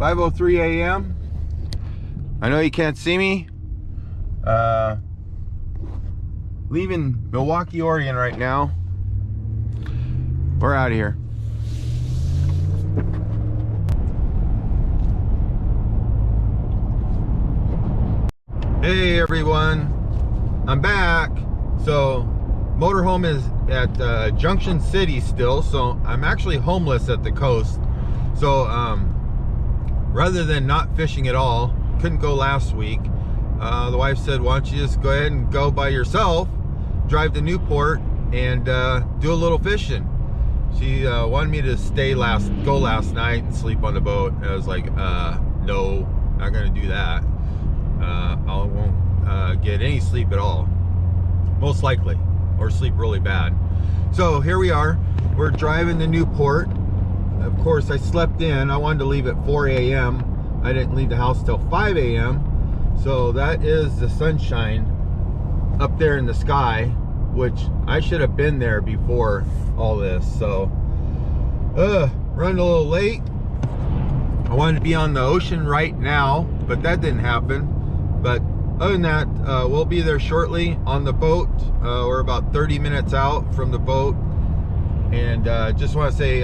5:03 a.m. I know you can't see me. Leaving Milwaukee, Oregon right now. We're out of here. Hey everyone, I'm back. So motorhome is at Junction City still, so I'm actually homeless at the coast. So rather than not fishing at all, couldn't go last week, the wife said, why don't you just go ahead and go by yourself, drive to Newport and do a little fishing. She wanted me to go last night and sleep on the boat. And I was like, no, not gonna do that. I won't get any sleep at all, most likely, or sleep really bad. So here we are, we're driving to Newport. Of course, I slept in. I wanted to leave at 4 a.m. I didn't leave the house till 5 a.m. So that is the sunshine up there in the sky, which I should have been there before all this. So running a little late. I wanted to be on the ocean right now, but that didn't happen. But other than that, we'll be there shortly on the boat. We're about 30 minutes out from the boat. And just want to say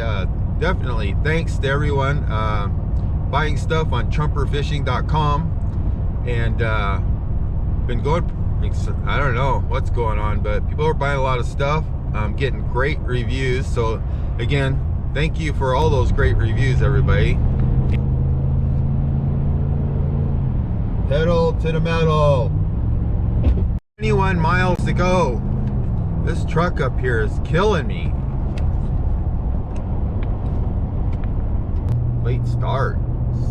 definitely thanks to everyone buying stuff on trumperfishing.com. And been going, I don't know what's going on, but people are buying a lot of stuff. I'm getting great reviews. So again, thank you for all those great reviews, everybody. Pedal to the metal. 21 miles to go. This truck up here is killing me. Late start.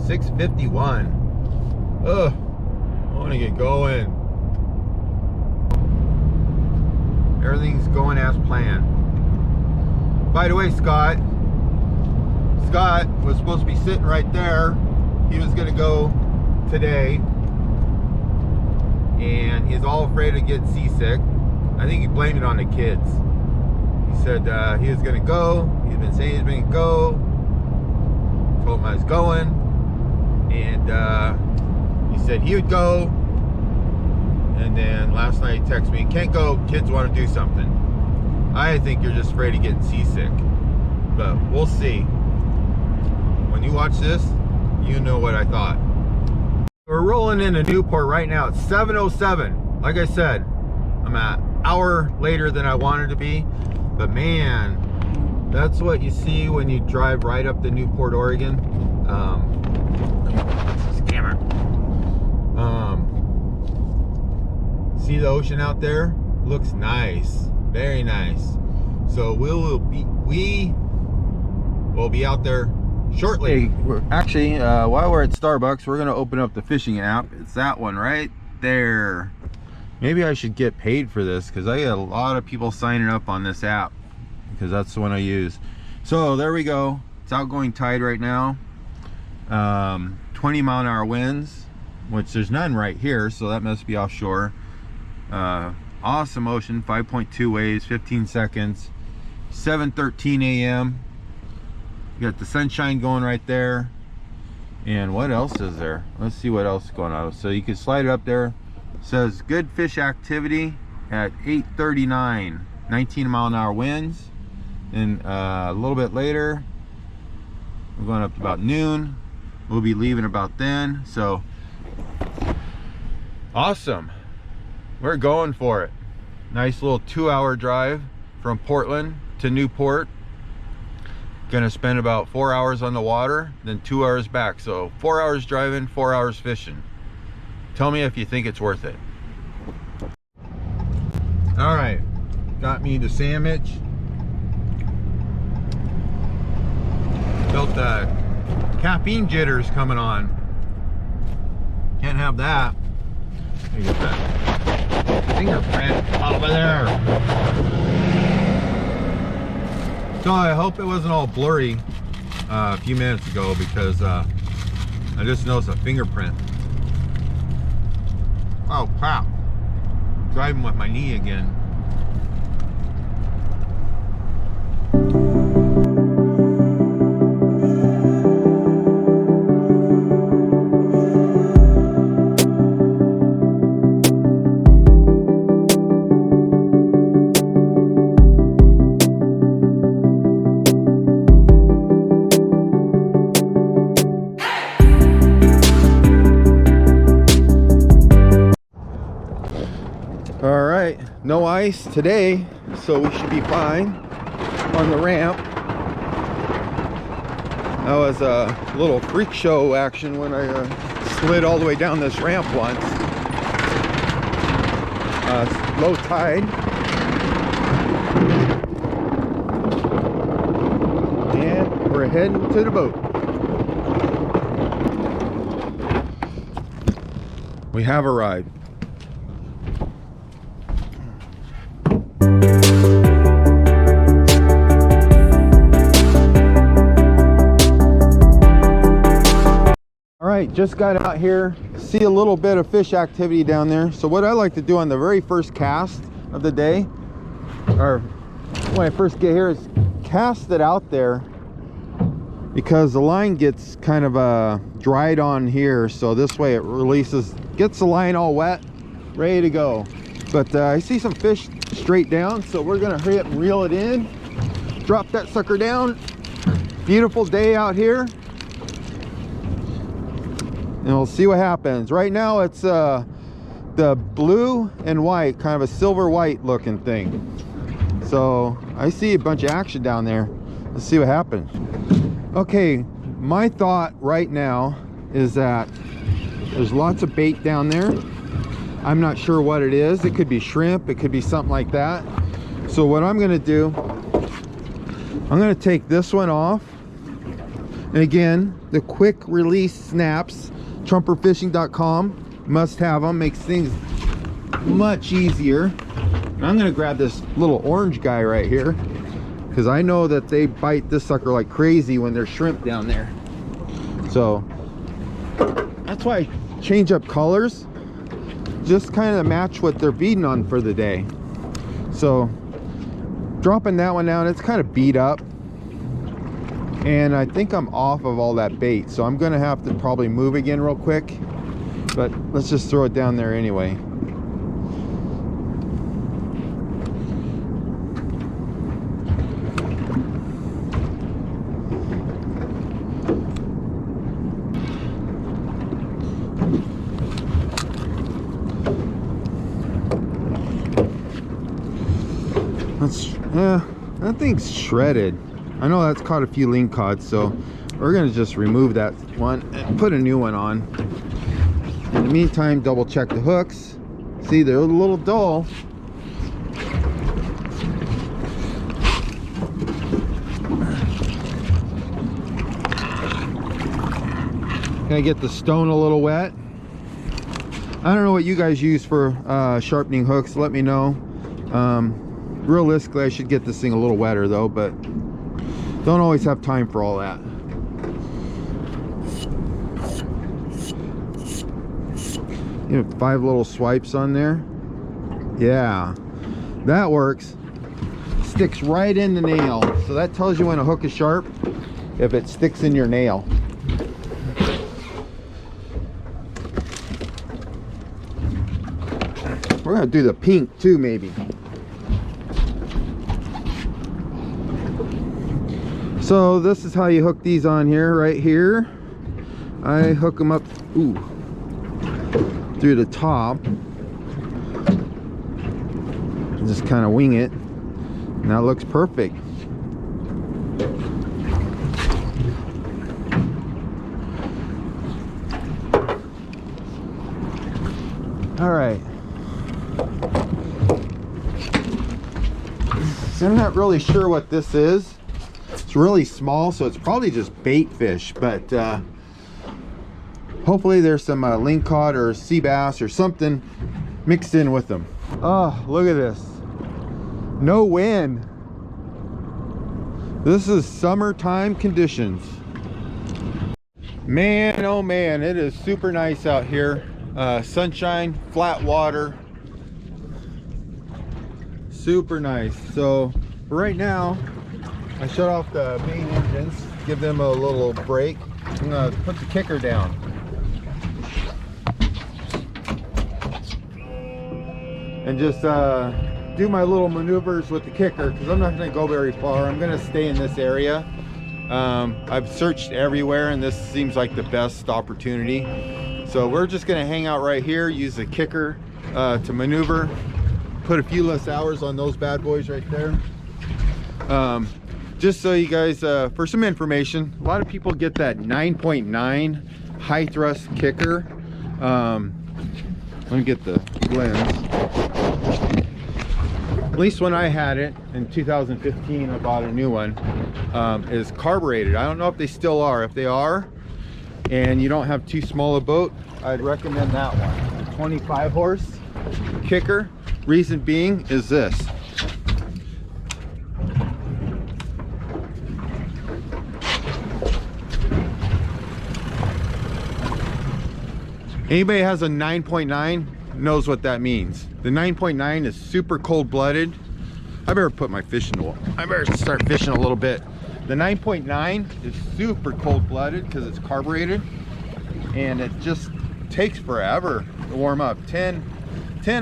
6:51. Ugh. I want to get going. Everything's going as planned. By the way, Scott was supposed to be sitting right there. He was going to go today. And he's all afraid of getting seasick. I think he blamed it on the kids. He said he was gonna go. He's been saying he's gonna go. Told him I was going. And he said he would go. And then last night he texted me, can't go, kids want to do something. I think you're just afraid of getting seasick. But we'll see. When you watch this, you know what I thought. We're rolling into Newport right now. It's 7:07. Like I said, I'm an hour later than I wanted to be. But man, that's what you see when you drive right up to Newport, Oregon. This camera. See the ocean out there? Looks nice. Very nice. So we will be out there shortly. Hey, actually, while we're at Starbucks, we're gonna open up the fishing app. It's that one right there. Maybe I should get paid for this because I get a lot of people signing up on this app because that's the one I use. So there we go. It's outgoing tide right now. 20 mile an hour winds, which there's none right here, so that must be offshore. Awesome ocean. 5.2 waves, 15 seconds. 7:13 a.m. You got the sunshine going right there. And what else is there? Let's see what else is going on. So you can slide it up there. It says good fish activity at 8:39. 19 mile an hour winds. And a little bit later, we're going up to about noon. We'll be leaving about then. So awesome. We're going for it. Nice little 2-hour drive from Portland to Newport. Gonna spend about 4 hours on the water, then 2 hours back. So 4 hours driving, 4 hours fishing. Tell me if you think it's worth it. All right, got me the sandwich. Felt the caffeine jitters coming on. Can't have that. Let me get that fingerprint over there. So I hope it wasn't all blurry a few minutes ago because I just noticed a fingerprint. Oh crap. Driving with my knee again. no ice today, so we should be fine on the ramp. That was a little freak show action when I slid all the way down this ramp once. Low tide. And we're heading to the boat. We have arrived. All right, just got out here, see a little bit of fish activity down there. So what I like to do on the very first cast of the day, or when I first get here, is cast it out there, because the line gets kind of dried on here, so this way it releases, gets the line all wet, ready to go. But I see some fish straight down, so we're gonna hurry up and reel it in, drop that sucker down. Beautiful day out here, and we'll see what happens. Right now it's the blue and white, kind of a silver white looking thing. So I see a bunch of action down there. Let's see what happens. Okay, my thought right now is that there's lots of bait down there. I'm not sure what it is. It could be shrimp, it could be something like that. So what I'm gonna do, I'm gonna take this one off. And again, the quick release snaps, trumperfishing.com, must have them, makes things much easier. And I'm gonna grab this little orange guy right here, because I know that they bite this sucker like crazy when there's shrimp down there. So that's why I change up colors, just kind of match what they're feeding on for the day. So dropping that one down, it's kind of beat up, and I think I'm off of all that bait, so I'm gonna have to probably move again real quick, but let's just throw it down there anyway. That thing's shredded. I know that's caught a few lingcods, so we're gonna just remove that one and put a new one on. In the meantime, double check the hooks. See, they're a little dull. Gonna get the stone a little wet. I don't know what you guys use for sharpening hooks. Let me know. Realistically, I should get this thing a little wetter though, but don't always have time for all that. You know, 5 little swipes on there. Yeah, that works. Sticks right in the nail. So that tells you when a hook is sharp, if it sticks in your nail. We're gonna do the pink too, maybe. So this is how you hook these on here, right here. I hook them up, through the top. Just kind of wing it. And that looks perfect. All right. So I'm not really sure what this is. It's really small, so it's probably just bait fish, but hopefully there's some lingcod or sea bass or something mixed in with them. Oh, look at this. No wind. This is summertime conditions. Man, oh man, it is super nice out here. Sunshine, flat water. Super nice. So right now, I shut off the main engines, give them a little break. I'm gonna put the kicker down. And just do my little maneuvers with the kicker, because I'm not gonna go very far. I'm gonna stay in this area. I've searched everywhere and this seems like the best opportunity. So we're just gonna hang out right here, use the kicker to maneuver. put a few less hours on those bad boys right there. Just so you guys, for some information, a lot of people get that 9.9 high thrust kicker. Let me get the lens. At least when I had it in 2015, I bought a new one. Is carbureted. I don't know if they still are. If they are, and you don't have too small a boat, I'd recommend that one. The 25 horse kicker. Reason being is this. Anybody has a 9.9 knows what that means. The 9.9 is super cold-blooded. I better put my fish in the water. I better start fishing a little bit. The 9.9 is super cold-blooded because it's carbureted, and it just takes forever to warm up. 10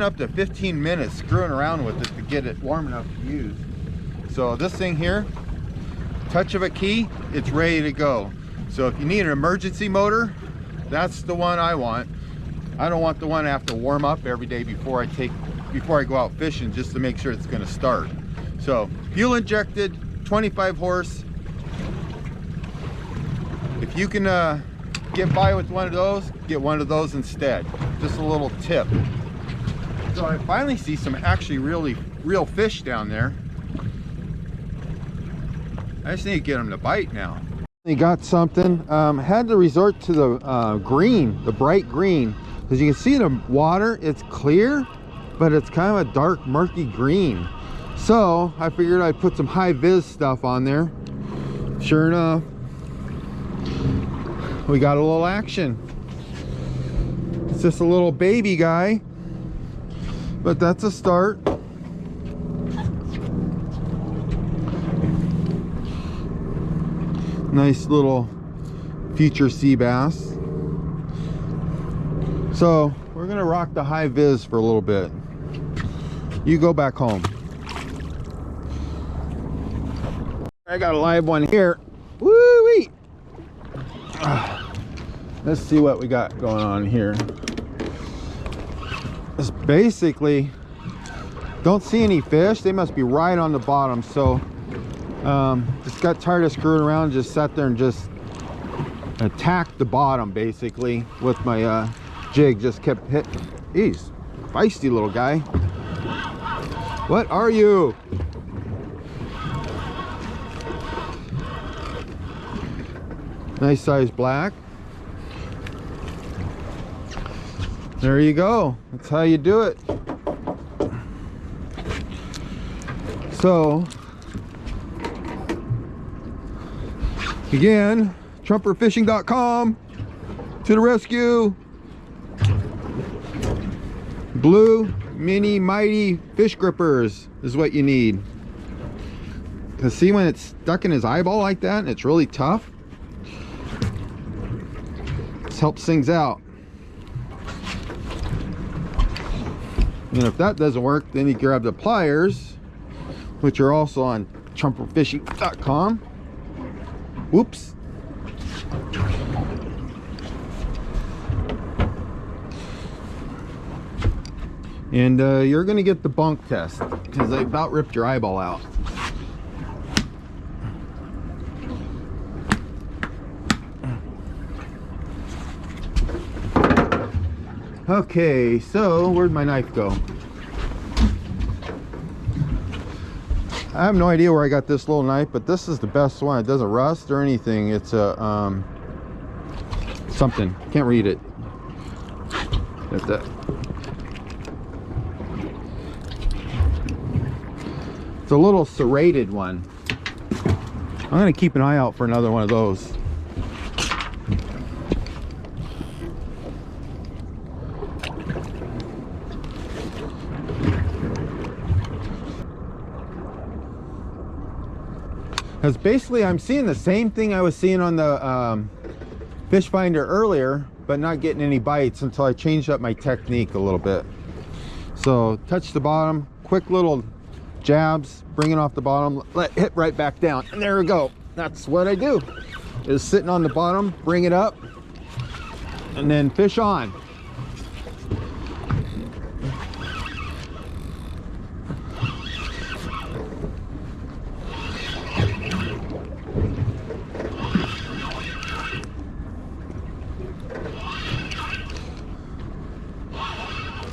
up to 15 minutes screwing around with it to get it warm enough to use. So this thing here, touch of a key, it's ready to go. So if you need an emergency motor, that's the one I want. I don't want the one I have to warm up every day before I go out fishing, just to make sure it's going to start. So fuel injected, 25 horse. If you can get by with one of those, get one of those instead. Just a little tip. So I finally see some actually real fish down there. I just need to get them to bite now. They got something. Had to resort to the green, the bright green. As you can see, the water, it's clear, but it's kind of a dark, murky green. So I figured I'd put some high vis stuff on there. Sure enough, we got a little action. It's just a little baby guy, but that's a start. Nice little future sea bass. So we're gonna rock the high vis for a little bit. You go back home. I got a live one here. Woo-wee! Let's see what we got going on here. It's basically, don't see any fish. They must be right on the bottom. So just got tired of screwing around, just sat there and just attacked the bottom basically with my jig. Just kept hitting. Jeez, feisty little guy. What are you? Nice size black. There you go. That's how you do it. So again, trumperfishing.com to the rescue. Blue mini mighty fish grippers is what you need. Cause see, when it's stuck in his eyeball like that and it's really tough, this helps things out. And if that doesn't work, then you grab the pliers, which are also on trumperfishing.com. Whoops. And you're gonna get the bunk test because they about ripped your eyeball out. Okay, so where'd my knife go? I have no idea where I got this little knife, but this is the best one. It doesn't rust or anything. It's a something, can't read it. That's that. It's a little serrated one. I'm gonna keep an eye out for another one of those. Because basically I'm seeing the same thing I was seeing on the fish finder earlier, but not getting any bites until I changed up my technique a little bit. So touch the bottom, quick little jabs, bring it off the bottom, let it hit right back down, and there we go. That's what I do, is sitting on the bottom, bring it up, and then fish on.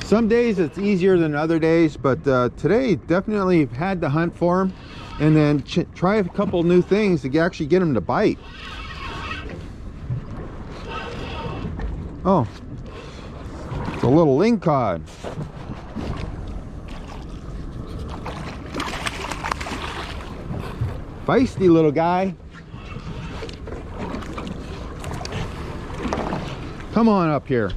Some days it's easier than other days, but today definitely had to hunt for them and then try a couple new things to actually get them to bite. Oh, it's a little lingcod. Feisty little guy. Come on up here.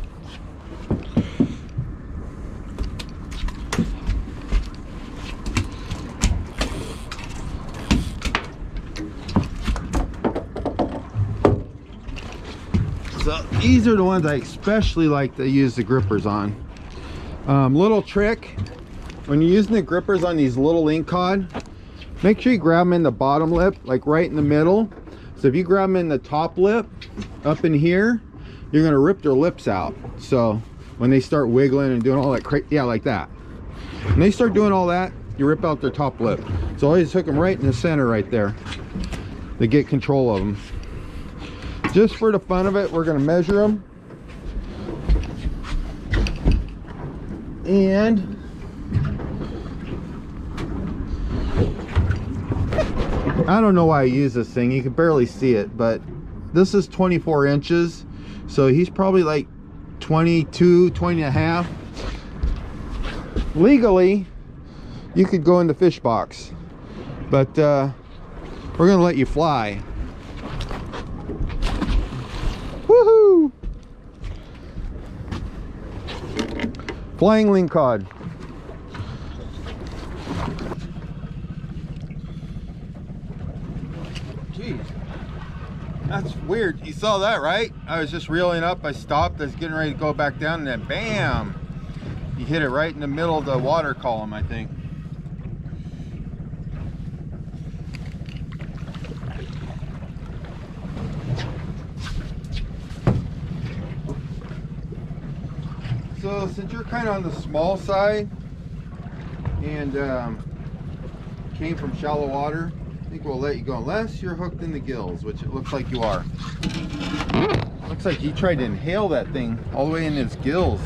So these are the ones I especially like to use the grippers on. Little trick, when you're using the grippers on these little lingcod, make sure you grab them in the bottom lip, like right in the middle. So if you grab them in the top lip, up in here, you're gonna rip their lips out. So when they start wiggling and doing all that yeah, like that. When they start doing all that, you rip out their top lip. So always hook them right in the center right there to get control of them. Just for the fun of it, we're gonna measure them. And I don't know why I use this thing. You can barely see it, but this is 24 inches. So he's probably like 22, 20 and a half. Legally, you could go in the fish box, but we're gonna let you fly. Woohoo! Flying lingcod. Jeez, that's weird. You saw that, right? I was just reeling up. I stopped. I was getting ready to go back down, and then bam! You hit it right in the middle of the water column, I think. So since you're kind of on the small side and came from shallow water, I think we'll let you go unless you're hooked in the gills, which it looks like you are. Looks like he tried to inhale that thing all the way in his gills.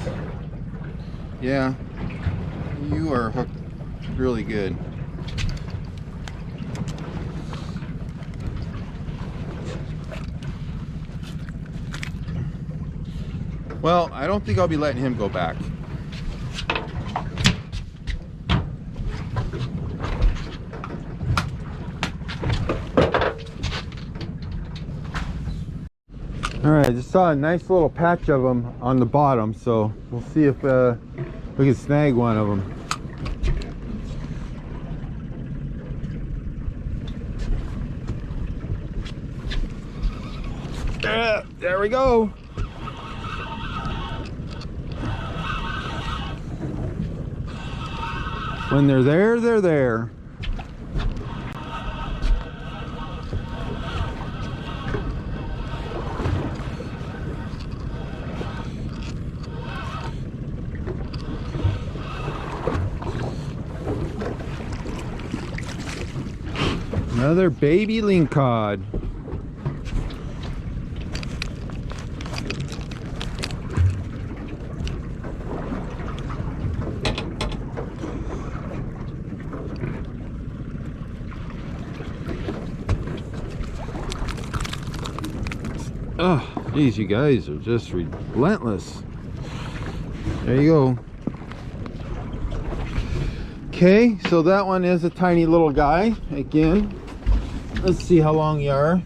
Yeah, you are hooked really good. Well, I don't think I'll be letting him go back. All right, I just saw a nice little patch of them on the bottom, so we'll see if we can snag one of them. There we go. When they're there, they're there. Another baby lingcod. Oh, geez, you guys are just relentless. There you go. Okay, so that one is a tiny little guy. Again, let's see how long you are.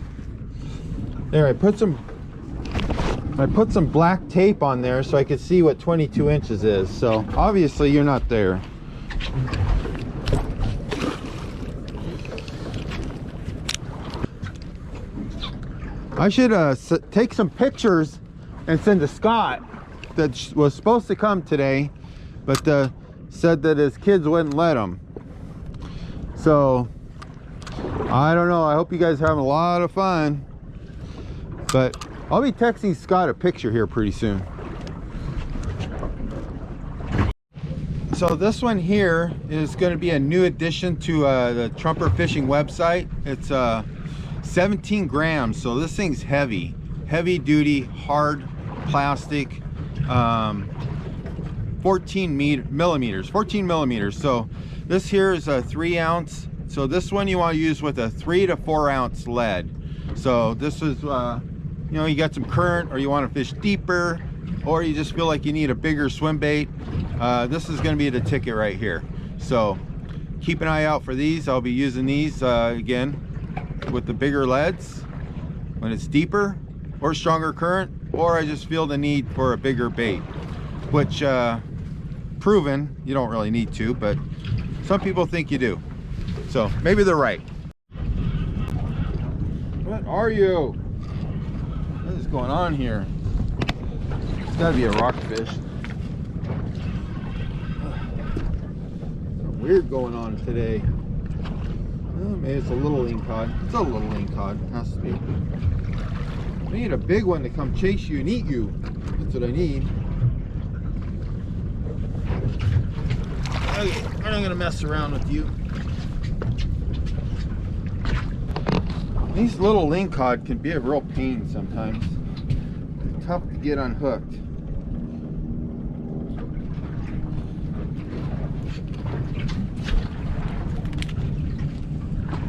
There, I put some black tape on there so I could see what 22 inches is. So obviously you're not there. I should take some pictures and send to Scott that was supposed to come today, but said that his kids wouldn't let him. So I don't know. I hope you guys are having a lot of fun, but I'll be texting Scott a picture here pretty soon. So this one here is going to be a new addition to the Trumper Fishing website. It's 17 grams, so this thing's heavy duty, hard plastic, 14 millimeters. So this here is a 3 ounce. So this one you want to use with a 3 to 4 ounce lead. So this is, you know, you got some current, or you want to fish deeper, or you just feel like you need a bigger swim bait. This is going to be the ticket right here. So keep an eye out for these. I'll be using these again with the bigger leads when it's deeper or stronger current, or I just feel the need for a bigger bait, which proven you don't really need to, but some people think you do, so maybe they're right. What are you? What is going on here? It's got to be a rockfish. Something weird going on today. Oh, maybe it's a little lingcod. It's a little lingcod. It has to be. I need a big one to come chase you and eat you. That's what I need. Okay, I'm not gonna mess around with you. These little lingcod can be a real pain sometimes. They're tough to get unhooked.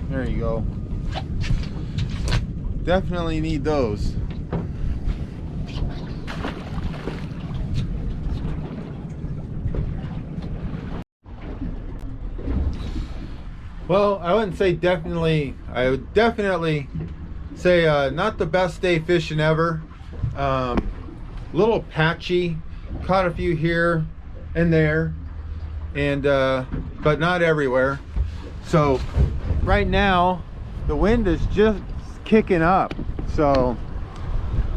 There you go. Definitely need those. Well, I wouldn't say definitely. I would definitely say not the best day fishing ever. Little patchy. Caught a few here and there, and but not everywhere. So right now the wind is just kicking up, so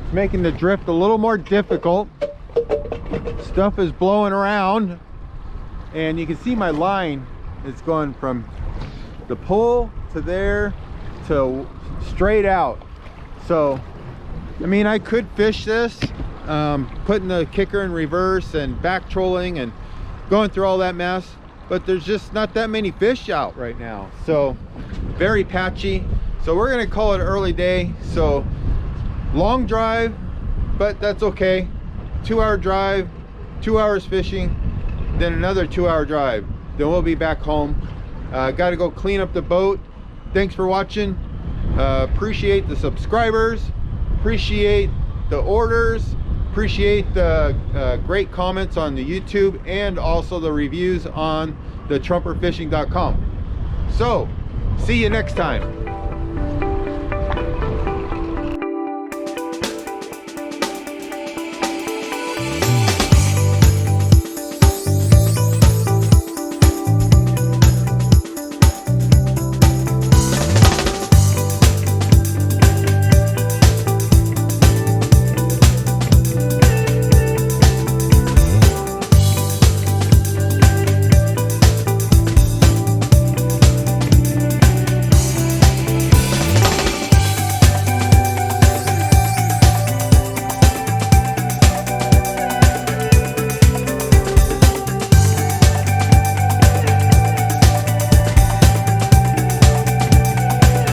it's making the drift a little more difficult. Stuff is blowing around, and you can see my line is going from the pole to there to straight out. So I mean, I could fish this, putting the kicker in reverse and back trolling and going through all that mess, but there's just not that many fish out right now, so very patchy. So we're gonna call it early day. So long drive, but that's okay. 2-hour drive, 2 hours fishing, then another 2-hour drive, then we'll be back home. Got to go clean up the boat. Thanks for watching. Appreciate the subscribers, appreciate the orders, appreciate the great comments on the YouTube, and also the reviews on the trumperfishing.com. So see you next time.